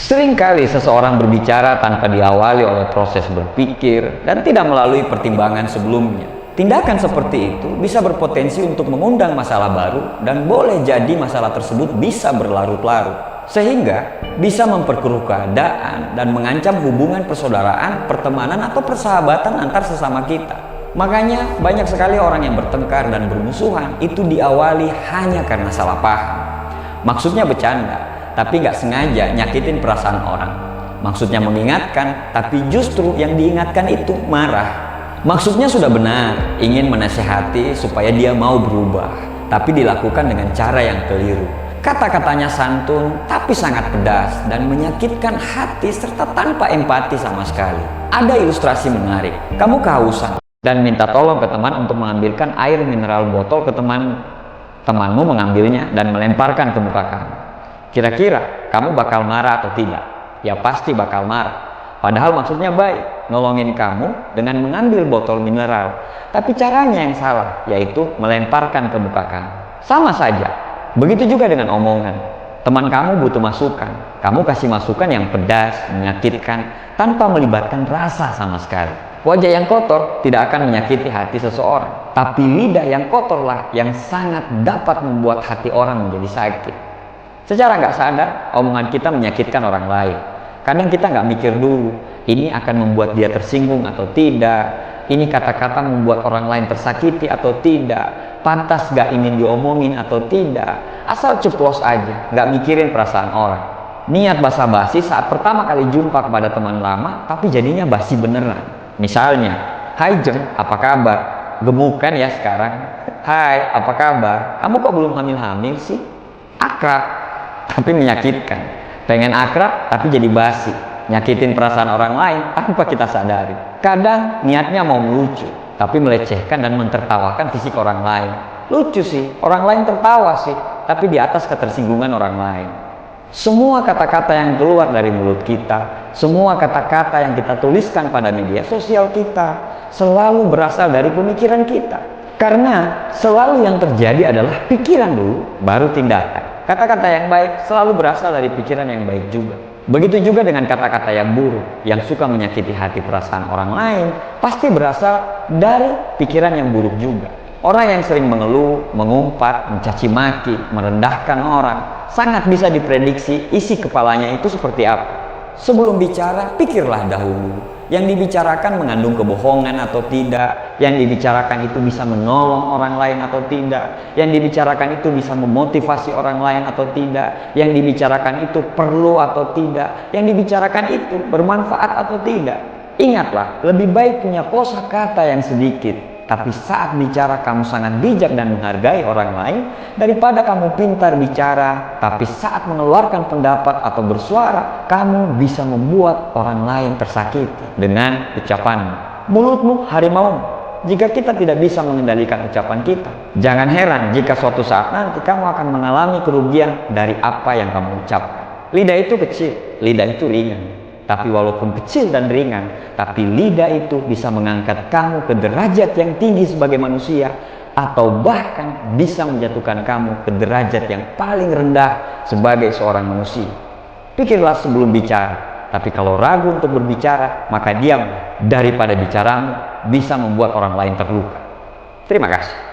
Seringkali seseorang berbicara tanpa diawali oleh proses berpikir dan tidak melalui pertimbangan sebelumnya. Tindakan seperti itu bisa berpotensi untuk mengundang masalah baru dan boleh jadi masalah tersebut bisa berlarut-larut, sehingga bisa memperkeruh keadaan dan mengancam hubungan persaudaraan, pertemanan, atau persahabatan antar sesama kita. Makanya banyak sekali orang yang bertengkar dan bermusuhan itu diawali hanya karena salah paham. Maksudnya bercanda, tapi nggak sengaja nyakitin perasaan orang. Maksudnya mengingatkan, tapi justru yang diingatkan itu marah. Maksudnya sudah benar, ingin menasehati supaya dia mau berubah, tapi dilakukan dengan cara yang keliru. Kata-katanya santun, tapi sangat pedas dan menyakitkan hati serta tanpa empati sama sekali. Ada ilustrasi menarik. Kamu kehausan dan minta tolong ke teman untuk mengambilkan air mineral botol ke temanmu mengambilnya dan melemparkan ke muka kamu. Kira-kira kamu bakal marah atau tidak? Ya pasti bakal marah. Padahal maksudnya baik, nolongin kamu dengan mengambil botol mineral. Tapi caranya yang salah, yaitu melemparkan ke muka kamu. Sama saja. Begitu juga dengan omongan. Teman kamu butuh masukan. Kamu kasih masukan yang pedas, menyakitkan, tanpa melibatkan rasa sama sekali. Wajah yang kotor tidak akan menyakiti hati seseorang. Tapi lidah yang kotorlah yang sangat dapat membuat hati orang menjadi sakit. Secara nggak sadar, omongan kita menyakitkan orang lain. Kadang kita nggak mikir dulu, ini akan membuat dia tersinggung atau tidak, ini kata-kata membuat orang lain tersakiti atau tidak, pantas nggak ingin diomongin atau tidak, asal ceplos aja, nggak mikirin perasaan orang. Niat basa-basi saat pertama kali jumpa kepada teman lama, tapi jadinya basi beneran. Misalnya, hai Jeng, apa kabar? Gemukan ya sekarang. Hai, apa kabar? Kamu kok belum hamil-hamil sih? Akrab, tapi menyakitkan. Pengen akrab tapi jadi basi, nyakitin perasaan orang lain tanpa kita sadari. Kadang niatnya mau melucu, tapi melecehkan dan mentertawakan fisik orang lain. Lucu sih, orang lain tertawa sih, tapi di atas ketersinggungan orang lain. Semua kata-kata yang keluar dari mulut kita, semua kata-kata yang kita tuliskan pada media sosial kita, selalu berasal dari pemikiran kita. Karena selalu yang terjadi adalah pikiran dulu, baru tindakan. Kata-kata yang baik selalu berasal dari pikiran yang baik juga. Begitu juga dengan kata-kata yang buruk, yang suka menyakiti hati perasaan orang lain, pasti berasal dari pikiran yang buruk juga. Orang yang sering mengeluh, mengumpat, mencaci maki, merendahkan orang, sangat bisa diprediksi isi kepalanya itu seperti apa. Sebelum bicara, pikirlah dahulu. Yang dibicarakan mengandung kebohongan atau tidak, yang dibicarakan itu bisa menolong orang lain atau tidak, yang dibicarakan itu bisa memotivasi orang lain atau tidak, yang dibicarakan itu perlu atau tidak, yang dibicarakan itu bermanfaat atau tidak. Ingatlah, lebih baik punya kosakata yang sedikit, tapi saat bicara kamu sangat bijak dan menghargai orang lain, daripada kamu pintar bicara, tapi saat mengeluarkan pendapat atau bersuara, kamu bisa membuat orang lain tersakiti dengan ucapanmu. Mulutmu harimau. Jika kita tidak bisa mengendalikan ucapan kita, jangan heran jika suatu saat nanti kamu akan mengalami kerugian dari apa yang kamu ucapkan. Lidah itu kecil, lidah itu ringan. Tapi walaupun kecil dan ringan, tapi lidah itu bisa mengangkat kamu ke derajat yang tinggi sebagai manusia, atau bahkan bisa menjatuhkan kamu ke derajat yang paling rendah sebagai seorang manusia. Pikirlah sebelum bicara, tapi kalau ragu untuk berbicara, maka diam, daripada bicaramu bisa membuat orang lain terluka. Terima kasih.